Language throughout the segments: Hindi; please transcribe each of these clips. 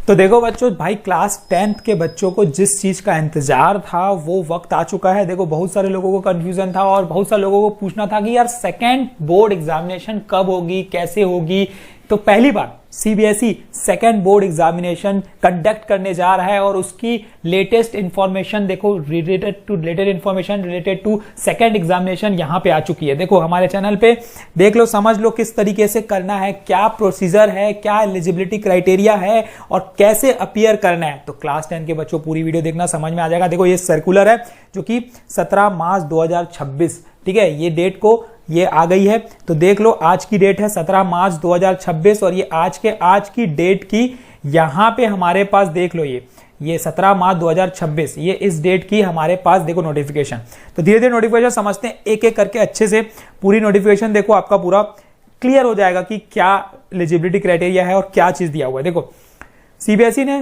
तो देखो बच्चों, भाई क्लास 10th के बच्चों को जिस चीज का इंतजार था वो वक्त आ चुका है। देखो बहुत सारे लोगों को कंफ्यूजन था और बहुत सारे लोगों को पूछना था कि यार सेकंड बोर्ड एग्जामिनेशन कब होगी, कैसे होगी। तो पहली बार CBSE second board examination conduct करने जा रहा है और उसकी लेटेस्ट इंफॉर्मेशन देखो, रिलेटेड टू सेकंड एग्जामिनेशन यहां पे आ चुकी है। देखो हमारे चैनल पे देख लो, समझ लो किस तरीके से करना है, क्या प्रोसीजर है, क्या एलिजिबिलिटी क्राइटेरिया है और कैसे अपीयर करना है। तो क्लास 10 के बच्चों पूरी वीडियो देखना, समझ में आ जाएगा। देखो ये सर्कुलर है जो कि 17 मार्च 2026, ठीक है, ये डेट को ये आ गई है। तो देख लो आज की डेट है 17 मार्च 2026 और ये आज की डेट की यहां पे हमारे पास देख लो, ये 17 मार्च 2026, ये इस डेट की हमारे पास देखो नोटिफिकेशन। तो धीरे धीरे नोटिफिकेशन समझते हैं एक एक करके अच्छे से। पूरी नोटिफिकेशन देखो, आपका पूरा क्लियर हो जाएगा कि क्या एलिजिबिलिटी क्राइटेरिया है और क्या चीज दिया हुआ है। देखो सीबीएसई ने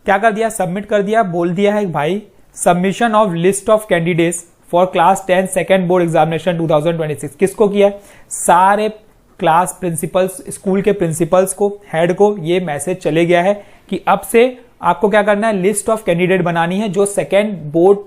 क्या कर दिया, सबमिट कर दिया, बोल दिया है भाई submission of list of candidates for class 10 second board examination 2026 किसको किया है, सारे क्लास प्रिंसिपल्स, स्कूल के प्रिंसिपल्स को, हेड को ये मैसेज चले गया है कि अब से आपको क्या करना है, लिस्ट ऑफ कैंडिडेट बनानी है जो सेकेंड बोर्ड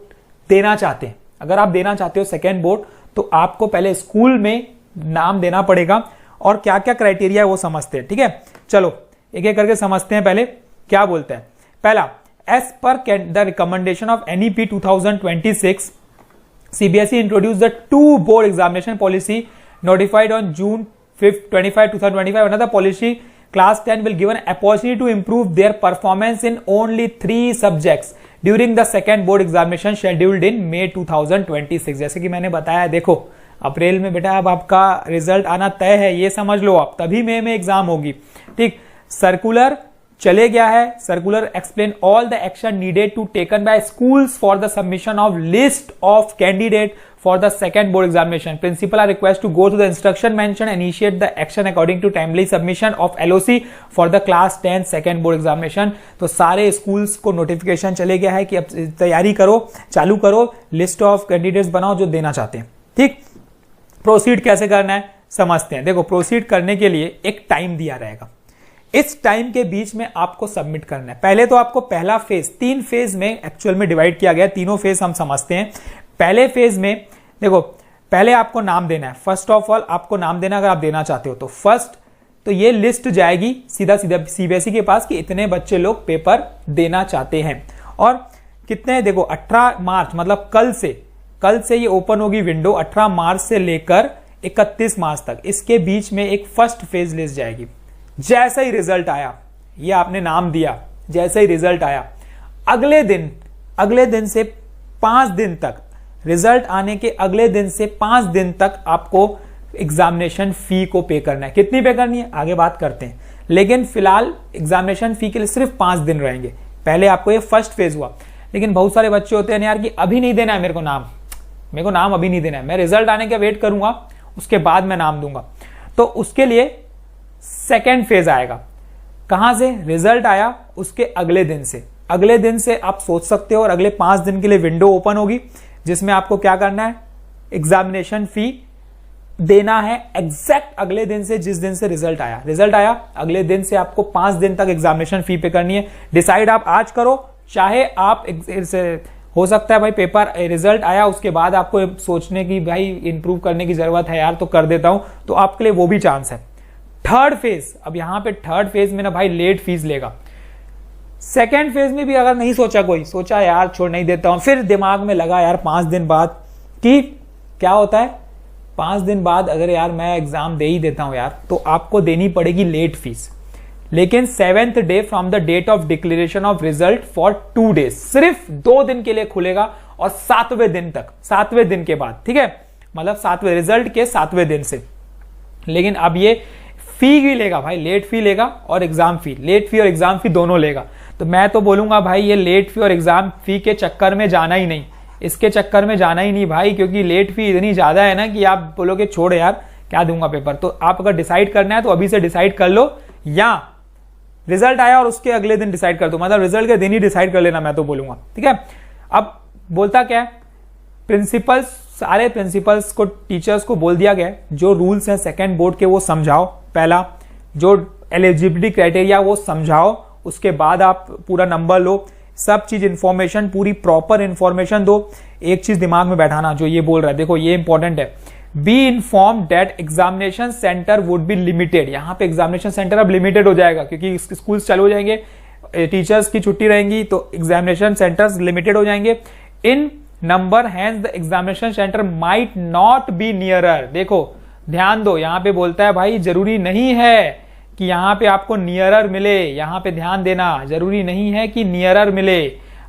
देना चाहते हैं। अगर आप देना चाहते हो सेकेंड बोर्ड तो आपको पहले स्कूल में नाम देना पड़ेगा और क्या क्या क्राइटेरिया है वो समझते हैं। ठीक है, चलो एक एक करके समझते हैं। पहले क्या बोलते हैं, पहला, as per the recommendation of NEP 2026 CBSE introduced the two board examination policy notified on June 5th, 2025. Another policy, class 10 will give an opportunity to improve their performance in only 3 subjects during the second board examination scheduled in May 2026. जैसे कि मैंने बताया, देखो अप्रैल में बेटा अब आपका रिजल्ट आना तय है, ये समझ लो आप, तभी मई में एग्जाम होगी। ठीक, सर्कुलर चले गया है। Circular explain all the action needed to taken by schools for the submission of list of candidate for the second board examination. Principal are request to go to the instruction mention, initiate the action according to timely submission of LOC for the class 10 second board examination. तो सारे स्कूल्स को नोटिफिकेशन चले गया है कि अब तैयारी करो, चालू करो, लिस्ट ऑफ कैंडिडेट्स बनाओ जो देना चाहते हैं। ठीक, प्रोसीड कैसे करना है समझते हैं। देखो प्रोसीड करने के लिए एक टाइम दिया रहेगा, इस टाइम के बीच में आपको सबमिट करना है। पहले तो आपको पहला फेज, 3 फेज में एक्चुअल में डिवाइड किया गया, तीनों फेज हम समझते हैं। पहले फेज में देखो, पहले आपको नाम देना है। फर्स्ट ऑफ ऑल आपको नाम देना, अगर आप देना चाहते हो तो फर्स्ट, तो ये लिस्ट जाएगी सीधा सीधा सीबीएसई के पास कि इतने बच्चे लोग पेपर देना चाहते हैं और कितने, देखो 18 मार्च मतलब कल से ये ओपन होगी विंडो, 18 मार्च से लेकर 31 मार्च तक, इसके बीच में एक फर्स्ट फेज लिस्ट जाएगी। जैसे ही रिजल्ट आया, ये आपने नाम दिया, जैसे ही रिजल्ट आया अगले दिन से 5 दिन तक, रिजल्ट आने के अगले दिन से 5 दिन तक आपको एग्जामिनेशन फी को पे करना है। कितनी पे करनी है आगे बात करते हैं, लेकिन फिलहाल एग्जामिनेशन फी के लिए सिर्फ 5 दिन रहेंगे। पहले आपको ये फर्स्ट फेज हुआ, लेकिन बहुत सारे बच्चे होते हैं यार कि अभी नहीं देना है मेरे को नाम अभी नहीं देना है, मैं रिजल्ट आने का वेट करूंगा, उसके बाद मैं नाम दूंगा। तो उसके लिए सेकेंड फेज आएगा। कहां से, रिजल्ट आया उसके अगले दिन से आप सोच सकते हो, और अगले 5 दिन के लिए विंडो ओपन होगी जिसमें आपको क्या करना है, एग्जामिनेशन फी देना है एग्जैक्ट अगले दिन से, जिस दिन से रिजल्ट आया अगले दिन से आपको 5 दिन तक एग्जामिनेशन फी पे करनी है। डिसाइड आप आज करो, चाहे आप हो सकता है भाई पेपर रिजल्ट आया उसके बाद आपको सोचने की भाई इंप्रूव करने की जरूरत है यार तो कर देता हूं, तो आपके लिए वो भी चांस है। थर्ड फेज, अब यहां पे थर्ड फेज में ना भाई लेट फीस लेगा। सेकेंड फेज में भी अगर नहीं सोचा यार छोड़ नहीं देता हूं, फिर दिमाग में लगा यार 5 दिन बाद कि क्या होता है, 5 दिन बाद अगर यार मैं एग्जाम दे ही देता हूं यार, तो आपको देनी पड़ेगी लेट फीस, लेकिन 7th day from the date of declaration of result for 2 days, सिर्फ 2 दिन के लिए खुलेगा और 7वें दिन के बाद, ठीक है, मतलब 7वें रिजल्ट के 7वें दिन से। लेकिन अब ये फी भी लेगा भाई, लेट फी लेगा और एग्जाम फी, लेट फी और एग्जाम फी दोनों लेगा। तो मैं तो बोलूंगा भाई ये लेट फी और एग्जाम फी के चक्कर में जाना ही नहीं, इसके चक्कर में जाना ही नहीं भाई, क्योंकि लेट फी इतनी ज्यादा है ना कि आप बोलोगे छोड़ यार क्या दूंगा पेपर। तो आप अगर डिसाइड करना है तो अभी से डिसाइड कर लो, या रिजल्ट आया और उसके अगले दिन डिसाइड कर दो, मतलब रिजल्ट के दिन ही डिसाइड कर लेना, मैं तो बोलूंगा। ठीक है, अब बोलता क्या है, प्रिंसिपल्स, सारे प्रिंसिपल्स को, टीचर्स को बोल दिया गया जो रूल्स हैं सेकेंड बोर्ड के वो समझाओ। पहला, जो एलिजिबिलिटी क्राइटेरिया वो समझाओ, उसके बाद आप पूरा नंबर लो, सब चीज इंफॉर्मेशन, पूरी प्रॉपर इंफॉर्मेशन दो। एक चीज दिमाग में बैठाना, जो ये बोल रहा है, देखो ये इंपॉर्टेंट है, be inform that examination centre would be limited. यहाँ पे एग्जामिनेशन सेंटर अब लिमिटेड हो जाएगा क्योंकि स्कूल चालू हो जाएंगे, टीचर्स की छुट्टी रहेंगी, तो एग्जामिनेशन सेंटर्स लिमिटेड हो जाएंगे in number, hence the examination centre might not be nearer. देखो ध्यान दो, यहां पे बोलता है भाई जरूरी नहीं है कि यहां पे आपको नियरर मिले, यहां पे ध्यान देना, जरूरी नहीं है कि नियरर मिले,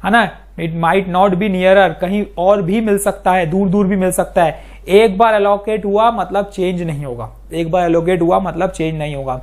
है ना, it might not be nearer, कहीं और भी मिल सकता है, दूर दूर भी मिल सकता है। एक बार एलोकेट हुआ मतलब चेंज नहीं होगा, एक बार एलोकेट हुआ मतलब चेंज नहीं होगा,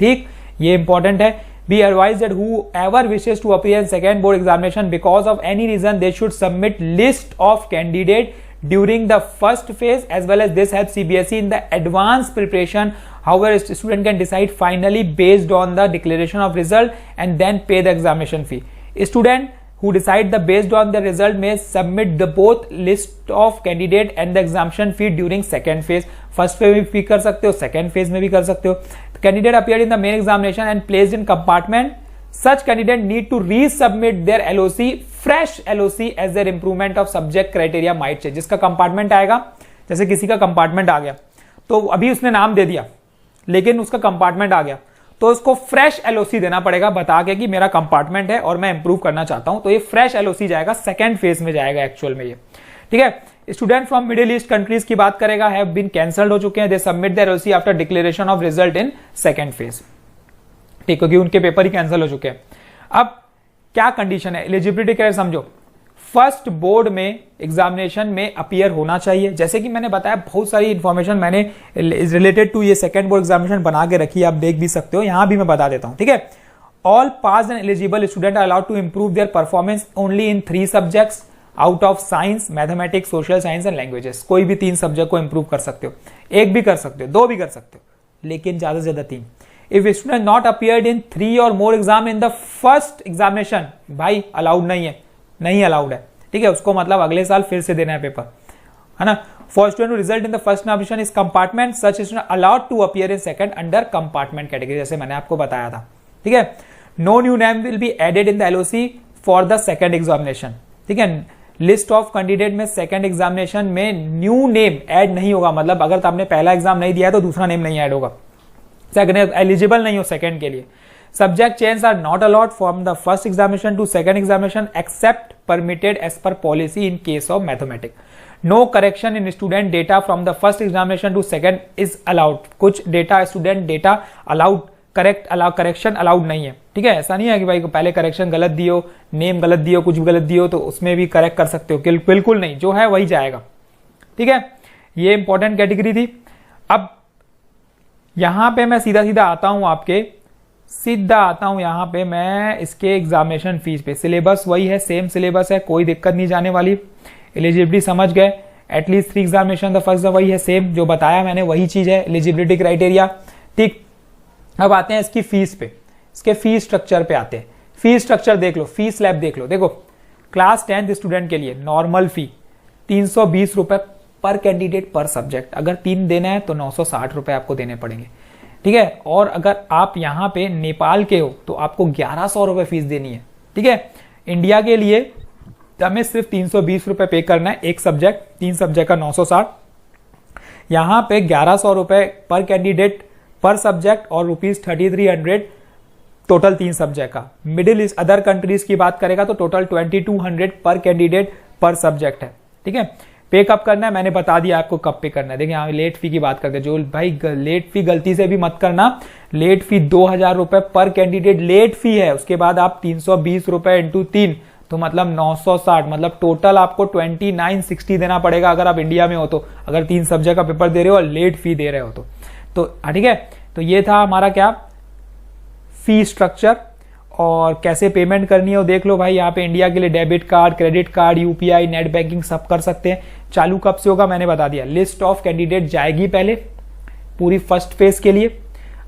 ठीक, ये इंपॉर्टेंट है। Be advised that whoever wishes to appear in second board examination because of any reason, they should submit list of candidate during the first phase, as well as this helps CBSE in the advanced preparation. However, student can decide finally based on the declaration of result and then pay the examination fee. Student who decide the based on the result may submit the both list of candidate and the examination fee during second phase. First phase में भी कर सकते हो, second phase में भी कर सकते हो। Candidate appeared in the main examination and placed in compartment. Such candidate need to resubmit their LOC, fresh LOC as their improvement of subject criteria might change. जिसका कंपार्टमेंट आएगा, जैसे किसी का कंपार्टमेंट आ गया तो अभी उसने नाम दे दिया लेकिन उसका कंपार्टमेंट आ गया, तो उसको फ्रेश एलओसी देना पड़ेगा बता के कि मेरा कंपार्टमेंट है और मैं इंप्रूव करना चाहता हूं, तो ये फ्रेश एलओसी जाएगा, सेकंड फेज में जाएगा एक्चुअल में ये, ठीक है। Student from Middle East countries की बात करेगा, हैव बीन कैंसल्ड हो चुके हैं, they submit their LOC after declaration of result in second phase, ठीक, क्योंकि उनके पेपर ही कैंसिल हो चुके हैं। अब क्या कंडीशन है, एलिजिबिलिटी क्राइटेरिया समझो, फर्स्ट बोर्ड में एग्जामिनेशन में अपीयर होना चाहिए, जैसे कि मैंने बताया बहुत सारी इंफॉर्मेशन मैंने रिलेटेड टू ये सेकंड बोर्ड एग्जामिनेशन बना के रखी है, आप देख भी सकते हो, यहां भी मैं बता देता हूं, ठीक है। All pass and eligible student are allowed to improve their performance only in 3 subjects out of science, mathematics, social science and languages. कोई भी 3 सब्जेक्ट को इंप्रूव कर सकते हो, एक भी कर सकते हो, 2 भी कर सकते हो, लेकिन ज्यादा से ज्यादा 3। If student not appeared in 3 और more exam in the first examination, भाई अलाउड नहीं है, नहीं अलाउड है, ठीक है, उसको मतलब अगले साल फिर से देना है पेपर, है ना। For student result in the first examination is compartment, such student allowed to appear in second under compartment category, जैसे मैंने आपको बताया था, ठीक है। No new name will be added in the LOC for the second examination, ठीक है। लिस्ट ऑफ कैंडिडेट में सेकंड एग्जामिनेशन में न्यू नेम ऐड नहीं होगा, मतलब अगर आपने पहला एग्जाम नहीं दिया है तो दूसरा नेम नहीं ऐड होगा, सेकंड एलिजिबल नहीं हो सेकंड के लिए। Subject changes are not allowed from the first examination to second examination except permitted as per policy in case of mathematics. No correction in student data from the first examination to second is allowed. कुछ data student data allowed, correction allowed नहीं है, ठीक है। ऐसा नहीं है कि भाई पहले करेक्शन गलत दियो, नेम गलत दियो, कुछ भी गलत दियो तो उसमें भी करेक्ट कर सकते हो, बिल्कुल नहीं, जो है वही जाएगा, ठीक है। ये इंपॉर्टेंट कैटेगरी थी। अब यहां पे मैं सीधा सीधा आता हूं यहां पे मैं इसके एग्जामिनेशन फीस पे, सिलेबस वही है, सेम सिलेबस है, कोई दिक्कत नहीं जाने वाली। एलिजिबिलिटी समझ गए, एटलीस्ट 3 एग्जामिनेशन द फर्स्ट वही है, सेम जो बताया मैंने वही चीज है, एलिजिबिलिटी क्राइटेरिया, ठीक। अब आते हैं इसकी फीस पे, इसके फीस स्ट्रक्चर पे आते हैं। फीस स्ट्रक्चर देख लो, फीस स्लैब देख लो, देखो क्लास 10th स्टूडेंट के लिए नॉर्मल फी 320 रुपए पर कैंडिडेट पर सब्जेक्ट, अगर 3 देना है तो 960 रुपए आपको देने पड़ेंगे, ठीक है। और अगर आप यहाँ पे नेपाल के हो तो आपको 1100 रुपए फीस देनी है, ठीक है। इंडिया के लिए हमें सिर्फ 320 रुपए पे करना है, एक सब्जेक्ट, 3 सब्जेक्ट का 960, यहाँ पे 1100 रुपए पर कैंडिडेट पर सब्जेक्ट और ₹3300 टोटल 3 सब्जेक्ट का। मिडिल ईस्ट अदर कंट्रीज की बात करेगा तो टोटल 2200 पर कैंडिडेट पर सब्जेक्ट है, ठीक है। पे कब करना है मैंने बता दिया आपको कब पे करना है। देखिए यहाँ लेट फी की बात करते हैं, जो भाई लेट फी गलती से भी मत करना, लेट फी 2000 रुपए पर कैंडिडेट लेट फी है, उसके बाद आप 320 रुपए इंटू 3 तो मतलब 960, मतलब टोटल आपको 2960 देना पड़ेगा अगर आप इंडिया में हो तो, अगर 3 सब्जेक्ट का पेपर दे रहे हो और लेट फी दे रहे हो तो ठीक है। तो ये था हमारा क्या फी स्ट्रक्चर, और कैसे पेमेंट करनी है वो देख लो भाई। यहाँ पे इंडिया के लिए debit card, credit card, UPI, net banking सब कर सकते हैं। चालू कब से होगा मैंने बता दिया, लिस्ट ऑफ कैंडिडेट जाएगी पहले पूरी फर्स्ट फेज के लिए।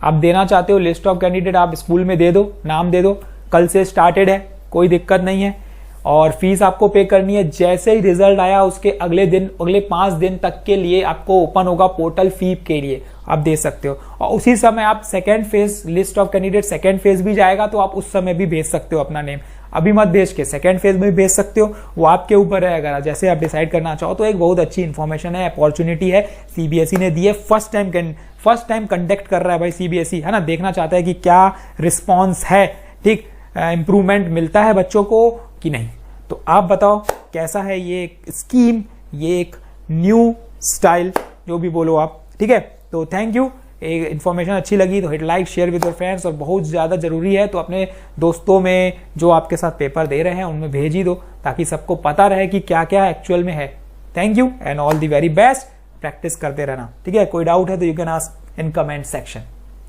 आप देना चाहते हो लिस्ट ऑफ कैंडिडेट, आप स्कूल में दे दो, नाम दे दो, कल से स्टार्टेड है, कोई दिक्कत नहीं है। और फीस आपको पे करनी है, जैसे ही रिजल्ट आया उसके अगले 5 दिन तक के लिए आपको ओपन होगा पोर्टल फी के लिए। आप दे सकते हो। और उसी समय आप second phase, list of candidate second phase भी जाएगा तो आप उस समय भी भेज सकते हो अपना नेम। अभी मत भेज के सेकेंड फेज में भेज सकते हो, वो आपके ऊपर है, अगर जैसे आप डिसाइड करना चाहो तो। एक बहुत अच्छी इंफॉर्मेशन है, अपॉर्चुनिटी है, सीबीएसई ने दी है। फर्स्ट टाइम कंडक्ट कर रहा है भाई सीबीएसई, है ना, देखना चाहता है कि क्या रिस्पॉन्स है, ठीक, इंप्रूवमेंट मिलता है बच्चों को कि नहीं। तो आप बताओ कैसा है ये स्कीम, ये एक न्यू स्टाइल, जो भी बोलो आप, ठीक है। तो थैंक यू, इन्फॉर्मेशन अच्छी लगी तो hit like, share with your friends, और बहुत ज़्यादा जरूरी है तो अपने दोस्तों में जो आपके साथ पेपर दे रहे हैं उनमें भेज ही दो, ताकि सबको पता रहे कि क्या क्या एक्चुअल में है। Thank you and all the very best, practice करते रहना, ठीक है। कोई डाउट है तो you can ask in comment section.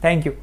Thank you.